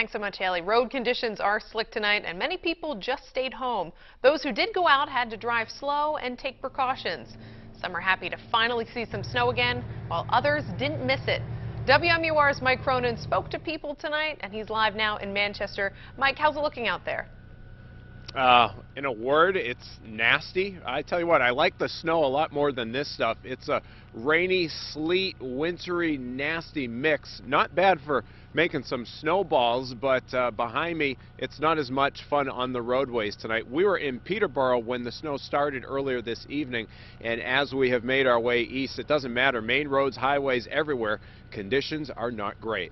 Thanks so much, Haley. Road conditions are slick tonight, and many people just stayed home. Those who did go out had to drive slow and take precautions. Some are happy to finally see some snow again, while others didn't miss it. WMUR's Mike Cronin spoke to people tonight, and he's live now in Manchester. Mike, how's it looking out there? In a word, it's nasty. I tell you what, I like the snow a lot more than this stuff. It's a rainy, sleet, wintry, nasty mix. Not bad for making some snowballs, but behind me, it's not as much fun on the roadways tonight. We were in Peterborough when the snow started earlier this evening, and as we have made our way east, it doesn't matter. Main roads, highways, everywhere, conditions are not great.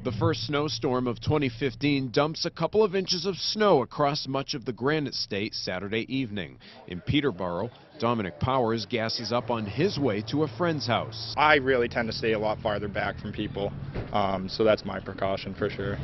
The first snowstorm of 2015 dumps a couple of inches of snow across much of the Granite State Saturday evening. In Peterborough, Dominic Powers gasses up on his way to a friend's house. I really tend to stay a lot farther back from people, so that's my precaution for sure.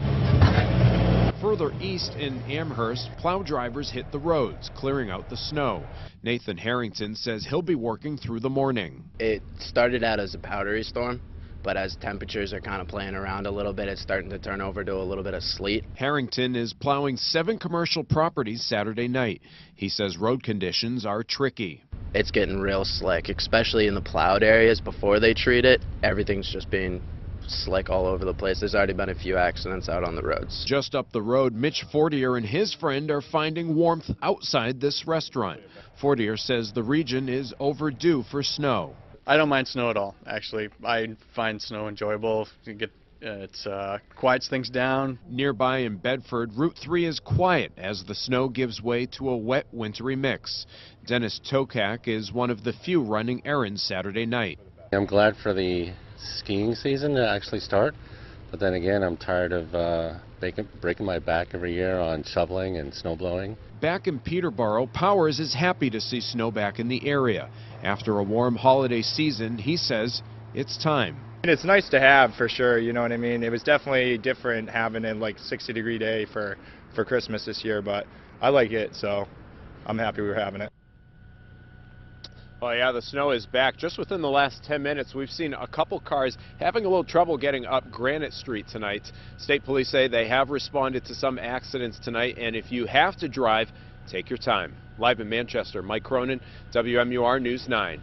Further east in Amherst, plow drivers hit the roads, clearing out the snow. Nathan Harrington says he'll be working through the morning. It started out as a powdery storm, but as temperatures are kind of playing around a little bit, it's starting to turn over to a little bit of sleet. Harrington is plowing 7 commercial properties Saturday night. He says road conditions are tricky. It's getting real slick, especially in the plowed areas before they treat it. Everything's just being slick all over the place. There's already been a few accidents out on the roads. Just up the road, Mitch Fortier and his friend are finding warmth outside this restaurant. Fortier says the region is overdue for snow. I don't mind snow at all, actually. I find snow enjoyable. It quiets things down. Nearby in Bedford, Route 3 is quiet as the snow gives way to a wet, wintry mix. Dennis Tokak is one of the few running errands Saturday night. I'm glad for the skiing season to actually start, but then again, I'm tired of breaking my back every year on shoveling and snow blowing. Back in Peterborough, Powers is happy to see snow back in the area. After a warm holiday season, he says it's time. It's nice to have for sure, you know what I mean? It was definitely different having a 60-degree day for Christmas this year, but I like it, so I'm happy we were having it. Well, yeah, the snow is back. Just within the last 10 minutes, we've seen a couple cars having a little trouble getting up Granite Street tonight. State police say they have responded to some accidents tonight, and if you have to drive, take your time. Live in Manchester, Mike Cronin, WMUR News 9.